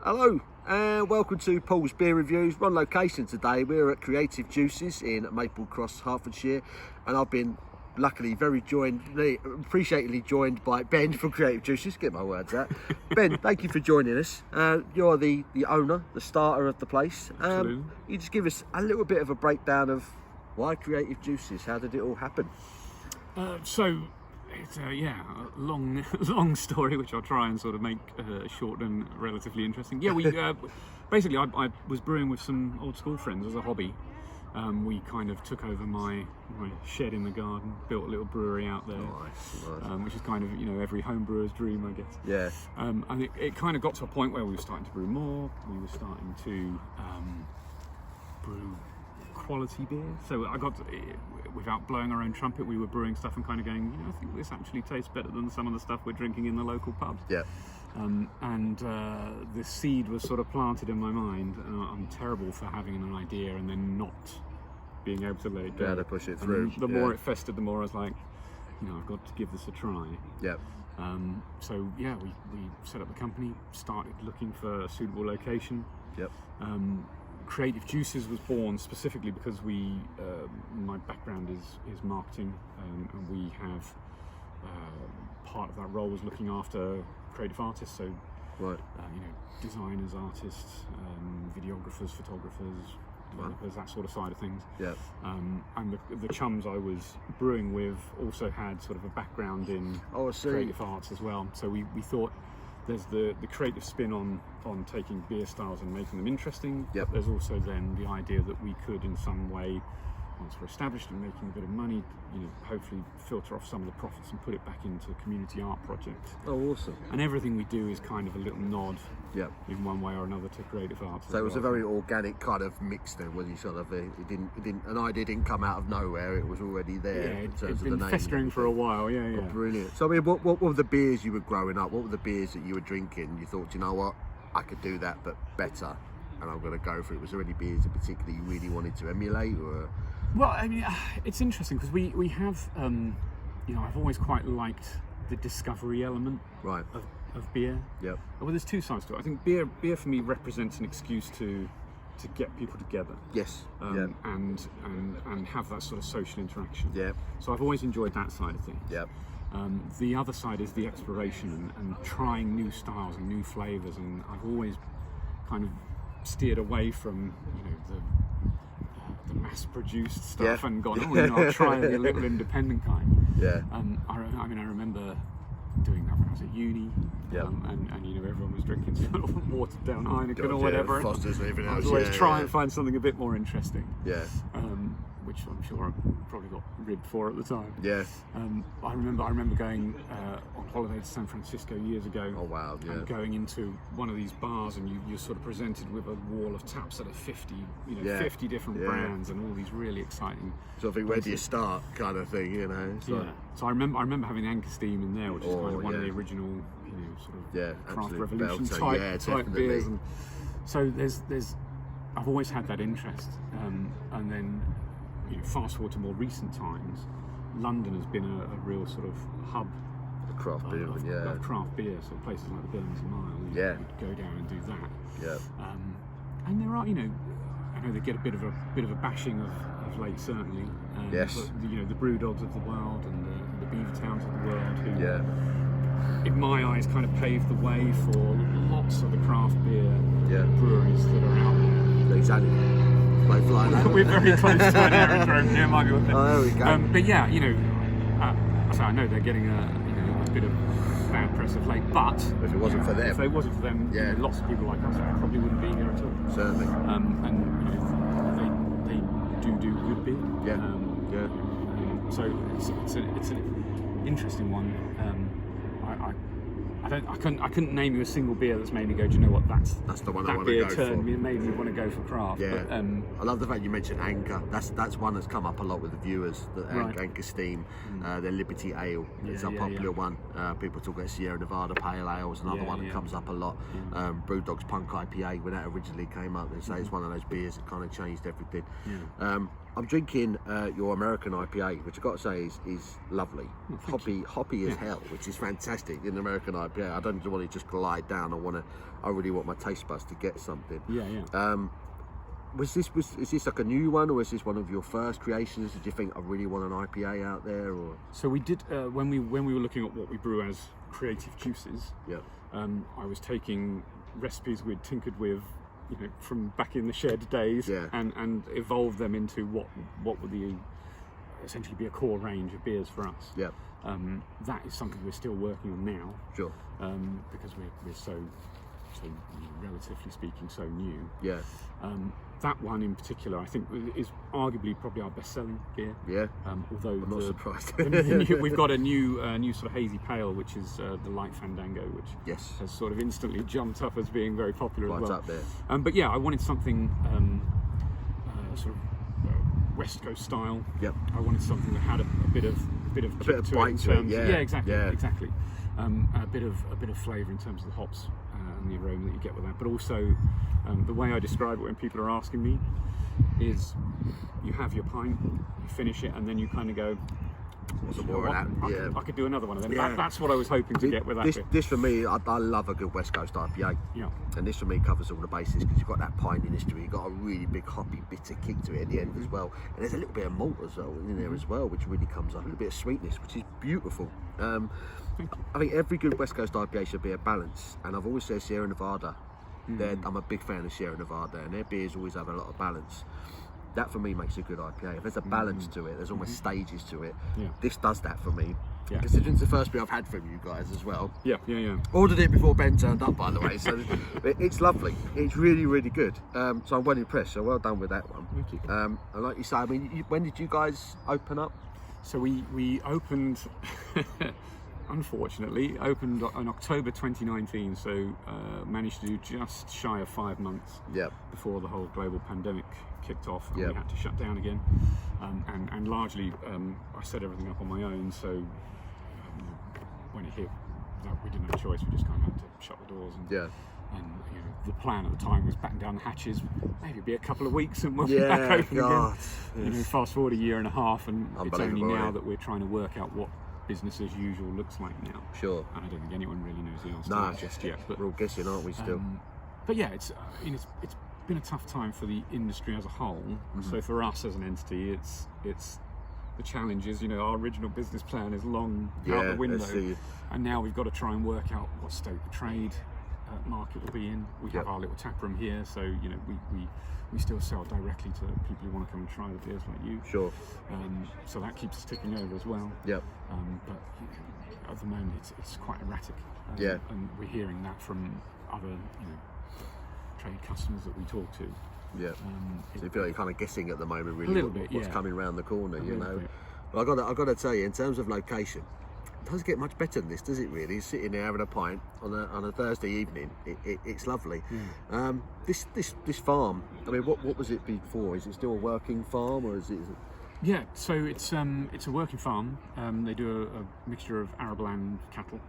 Hello and welcome to Paul's Beer Reviews. We're on location today. We're at Creative Juices in Maple Cross, Hertfordshire, and I've been luckily appreciatively joined by Ben from Creative Juices. Get my words out. Ben, thank you for joining us. You're the owner, the starter of the place. You just give us a little bit of a breakdown of why Creative Juices. How did it all happen? It's a long story, which I'll try and sort of make short and relatively interesting. Yeah, we basically I was brewing with some old school friends as a hobby. We kind of took over my shed in the garden, built a little brewery out there, nice. Which is kind of every home brewer's dream, I guess. Yeah. And it kind of got to a point where we were starting to brew more. We were starting to brew quality beer. So I got, without blowing our own trumpet, we were brewing stuff and kind of going, I think this actually tastes better than some of the stuff we're drinking in the local pubs. Yeah. And the seed was sort of planted in my mind. I'm terrible for having an idea and then not being able to let it go. Yeah, to push it through. The more it festered, the more I was like, I've got to give this a try. Yeah. So yeah, we set up the company, started looking for a suitable location. Yep. Creative Juices was born specifically because my background is marketing, and we have part of that role was looking after creative artists, so right. Designers, artists, videographers, photographers, developers, that sort of side of things. Yeah. And the chums I was brewing with also had sort of a background in creative arts as well, so we thought there's the creative spin on taking beer styles and making them interesting. Yep. But there's also then the idea that we could in some way, once we're established and making a bit of money, hopefully filter off some of the profits and put it back into community art projects. Oh, awesome. And everything we do is kind of a little nod, yep, in one way or another to creative arts. So it was a very organic kind of mix then, was it? Sort of an idea didn't come out of nowhere, it was already there. Yeah, it's been festering for a while, yeah. Oh, brilliant. So I mean, what were the beers you were growing up? What were the beers that you were drinking? You thought, you know what, I could do that but better, and I'm going to go for it. Was there any beers in particular you really wanted to emulate, or? Well, I mean, it's interesting because we have, I've always quite liked the discovery element, right, of beer. Yep. Well, there's two sides to it. I think beer for me represents an excuse to get people together. Yes. And have that sort of social interaction. Yeah. So I've always enjoyed that side of things. Yep. The other side is the exploration and trying new styles and new flavours, and I've always kind of steered away from the mass-produced stuff, and gone, I'll try a little independent kind. Yeah. I remember doing that when I was at uni. Yep. And everyone was drinking sort of watered down Heineken or whatever. Foster's and everything else. I was always trying to find something a bit more interesting. Yeah. Which I'm sure I probably got ribbed for at the time. Yeah. I remember going on holiday to San Francisco years ago. Oh wow! Yeah. And going into one of these bars, and you're sort of presented with a wall of taps that are 50 different brands and all these really exciting. So I think where do you start, kind of thing, So I remember having Anchor Steam in there, which is kind of one of the original, sort of craft revolution type beers. And so there's I've always had that interest, and then. Fast forward to more recent times, London has been a real sort of hub of craft beer, of craft beer. So places like the Burns and Mile, you go down and do that. Yeah. And there are, I know they get a bit of a bashing of late, certainly. Yes. But, the brew dogs of the world and the beaver towns of the world, who, in my eyes, kind of paved the way for lots of the craft beer breweries that are out there. Exactly. We're very close to an aerodrome near my building. Oh, there we go. But yeah, so I know they're getting a bit of bad press of late, but if it wasn't for them, lots of people like us probably wouldn't be here at all. Certainly. And they do good beer. So it's an interesting one. I couldn't name you a single beer that's made me go, do you know what, that's the one I that want to beer go turned for. me, made me want to go for craft. Yeah. But, I love the fact you mentioned Anchor. That's one that's come up a lot with the viewers. Anchor Steam, their Liberty Ale is a popular one. People talk about Sierra Nevada Pale Ale is another one that comes up a lot. Brewdog's Punk IPA, when that originally came up, they say it's one of those beers that kind of changed everything. I'm drinking your American IPA, which I've got to say is lovely. Hoppy as hell, which is fantastic in American IPA. I don't want to just glide down. I really want my taste buds to get something. Yeah. Is this like a new one, or is this one of your first creations? Did you think I really want an IPA out there, or? So we did when we were looking at what we brew as creative juices. Yeah. I was taking recipes we'd tinkered with, from back in the shed days, and evolved them into what would essentially be a core range of beers for us. Yeah. That is something we're still working on now. Sure. Because we're so relatively speaking so new. Yeah. That one in particular, I think, is arguably probably our best-selling beer. Yeah. Although I'm not surprised. We've got a new sort of hazy pale, which is the Light Fandango, which has sort of instantly jumped up as being very popular as well. Right up there. But yeah, I wanted something sort of West Coast style. Yep. I wanted something that had a bit of kick to it in terms. Yeah, exactly. A bit of flavour in terms of the hops and the aroma that you get with that, but also the way I describe it when people are asking me is you have your pint, you finish it, and then you kind of go, I could do another one of them. Yeah. That's what I was hoping to get with that. This for me, I love a good West Coast IPA. Yeah. And this for me covers all the bases, because you've got that pint in history, you've got a really big hoppy bitter kick to it at the end as well, and there's a little bit of malt as well in there as well, which really comes up, a little bit of sweetness, which is beautiful. I think every good West Coast IPA should be a balance, and I've always said Sierra Nevada. I'm a big fan of Sierra Nevada, and their beers always have a lot of balance. That for me makes a good IPA. If there's a balance to it, there's almost stages to it. Yeah. This does that for me. Yeah. Considering it's the first beer I've had from you guys as well. Yeah. Ordered it before Ben turned up, by the way. So it's lovely. It's really, really good. So I'm well impressed. So well done with that one. Thank you. And like you say, I mean, when did you guys open up? So we opened, unfortunately, opened in October 2019. So managed to do just shy of 5 months before the whole global pandemic kicked off, and we had to shut down again. And largely, I set everything up on my own. So when it hit, we didn't have a choice. We just kind of had to shut the doors. And the plan at the time was batten down the hatches. Maybe it'd be a couple of weeks and we'll be back open again. Fast forward a year and a half, and it's only now that we're trying to work out what business as usual looks like now. Sure. And I don't think anyone really knows the answer to that just yet. But we're all guessing, aren't we? Still. But yeah, it's been a tough time for the industry as a whole. So for us as an entity, it's the challenge is, our original business plan is long out the window, and now we've got to try and work out what state the trade market will be in. We have our little tap room here, so we still sell directly to people who want to come and try the beers like you. Sure. So that keeps us ticking over as well. Yep. But at the moment it's quite erratic. And we're hearing that from other trade customers that we talk to. Yeah. So you feel like you're kind of guessing at the moment, really, a little bit, what's coming around the corner, a you know. Bit. But I got to tell you, in terms of location, it doesn't get much better than this, does it? Really, sitting there having a pint on a Thursday evening, it's lovely. This farm, I mean, what was it before? Is it still a working farm, or is it? Yeah, so it's a working farm. They do a mixture of arable and cattle.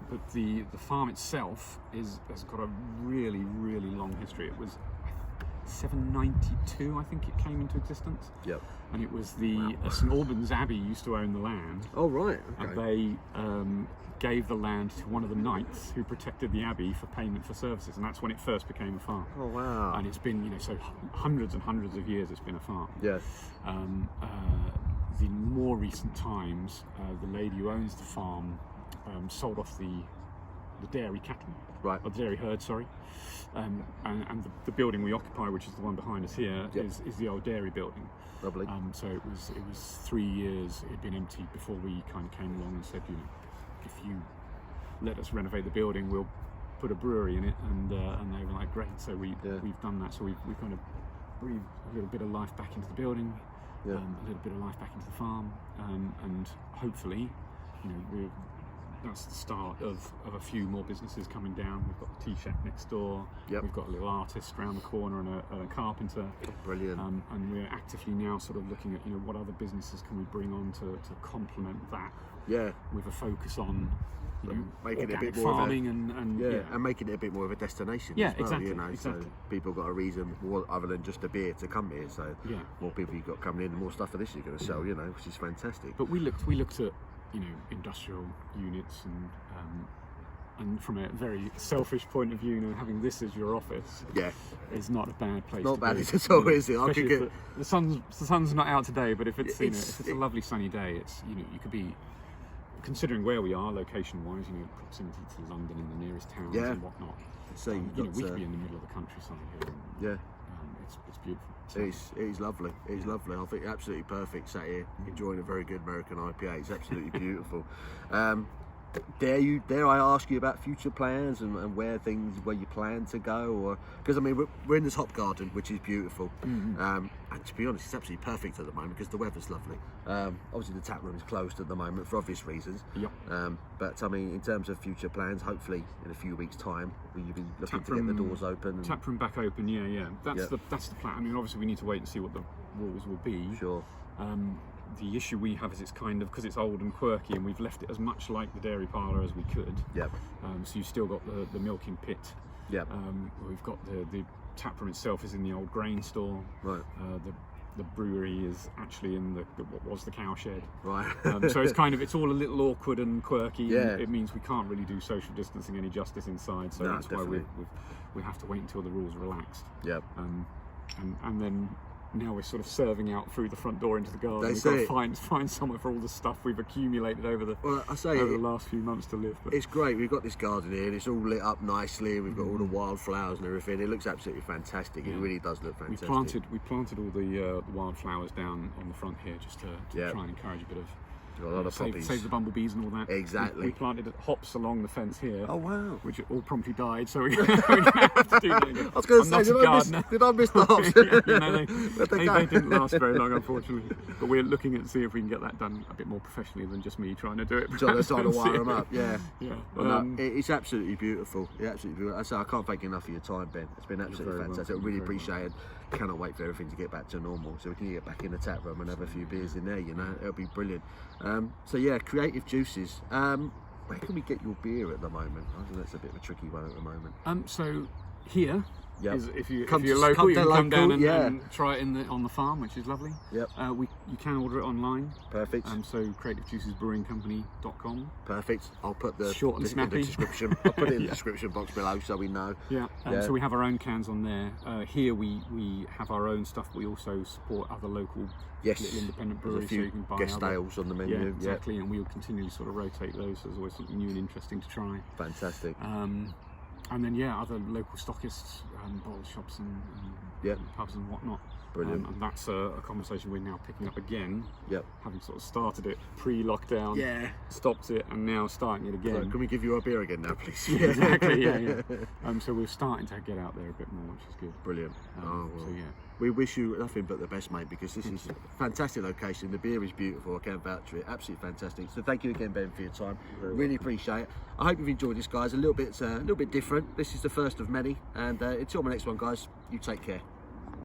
But the farm itself has got a really, really long history. It was 792, I think it came into existence. Yep. And it was St Albans Abbey used to own the land. Oh, right. Okay. And they gave the land to one of the knights who protected the abbey for payment for services, and that's when it first became a farm. Oh, wow. And it's been, so hundreds and hundreds of years it's been a farm. Yeah. The more recent times, the lady who owns the farm sold off the dairy cattle, right? Or the dairy herd, sorry. And the building we occupy, which is the one behind us here, is the old dairy building. Lovely. So it was 3 years it had been empty before we kind of came along and said, if you let us renovate the building, we'll put a brewery in it. And they were like, great. So we've done that. So we've kind of breathed a little bit of life back into the building, a little bit of life back into the farm, and hopefully, that's the start of a few more businesses coming down. We've got the tea shack next door. We've got a little artist around the corner and a carpenter. Brilliant. And we're actively now sort of looking at what other businesses can we bring on to complement that Yeah. with a focus on Making it a bit organic more farming and and making it a bit more of a destination Yeah, as well, exactly, you know, exactly. so people got a reason more other than just a beer to come here, so Yeah. more people you've got coming in, the more stuff of this you're going to sell, you know, which is fantastic. But we looked at industrial units and from a very selfish point of view, having this as your office is not a bad place. Not to bad be. at all, is it? I Especially could if get the sun's not out today, but if it's if it's a lovely sunny day, it's you could be, considering where we are location-wise, proximity to London and the nearest towns and whatnot. so we could be in the middle of the countryside here. And, it's beautiful. So, It is lovely. It is lovely. I think absolutely perfect. Sat here enjoying a very good American IPA. It's absolutely beautiful. Dare I ask you about future plans and where you plan to go, or because I mean we're in this hop garden, which is beautiful, and to be honest, it's absolutely perfect at the moment because the weather's lovely. Obviously the tap room is closed at the moment for obvious reasons. Yep. But I mean, in terms of future plans, hopefully in a few weeks' time, will you be looking to get the doors open? Tap room back open, yeah. That's the plan. I mean, obviously we need to wait and see what the rules will be. Sure. The issue we have is it's kind of, because it's old and quirky, and we've left it as much like the dairy parlour as we could. Yep. So you've still got the milking pit. Yep. We've got the tap room itself is in the old grain store. Right. The brewery is actually in what was the cow shed. Right. So it's all a little awkward and quirky. Yeah. And it means we can't really do social distancing any justice inside. So No, that's definitely. why we have to wait until the rules are relaxed. Yep. And then now we're sort of serving out through the front door into the garden. We've got to find somewhere for all the stuff we've accumulated over the last few months to live. But It's great. We've got this garden here and it's all lit up nicely. We've got all the wildflowers and everything. It looks absolutely fantastic. It really does look fantastic. we planted all the wildflowers down on the front here just to try and encourage a bit of A lot of poppies. Save the bumblebees and all that. Exactly. We planted hops along the fence here. Oh wow! Which all promptly died, so we're going to have to do that again. I was going to say, did I miss the hops? They didn't last very long, unfortunately. But we're looking at see if we can get that done a bit more professionally than just me trying to do it. Trying to wire them up, yeah. Well, it's absolutely beautiful. Yeah, absolutely beautiful. I can't thank you enough for your time, Ben. It's been absolutely fantastic. I really appreciate it. Cannot wait for everything to get back to normal, so we can get back in the tap room and have a few beers in there. It'll be brilliant. So yeah, Creative Juices. Where can we get your beer at the moment? I think that's a bit of a tricky one at the moment. So here. Yep. If you're local, you can come down and try it on the farm, which is lovely. Yep. You can order it online. Perfect. So creativejuicesbrewingcompany.com. Perfect. I'll put the short and snappy in the description. I'll put it in the description box below so we know. Yeah. So we have our own cans on there. Here we have our own stuff. We also support other local little independent breweries. There's a few so you can buy guest ales on the menu. Yeah, exactly. And we'll continually sort of rotate those. So there's always something new and interesting to try. Fantastic. And then other local stockists, bottle shops and pubs and whatnot. Brilliant. And that's a conversation we're now picking up again. Yep. Having sort of started it pre-lockdown, stopped it, and now starting it again. So can we give you a beer again now, please? Exactly. Yeah. So we're starting to get out there a bit more, which is good. Brilliant. So we wish you nothing but the best, mate, because this is a fantastic location. The beer is beautiful. I can't vouch for it. Absolutely fantastic. So thank you again, Ben, for your time. Really appreciate it. I hope you've enjoyed this, guys. A little bit different. This is the first of many, and until my next one, guys. You take care.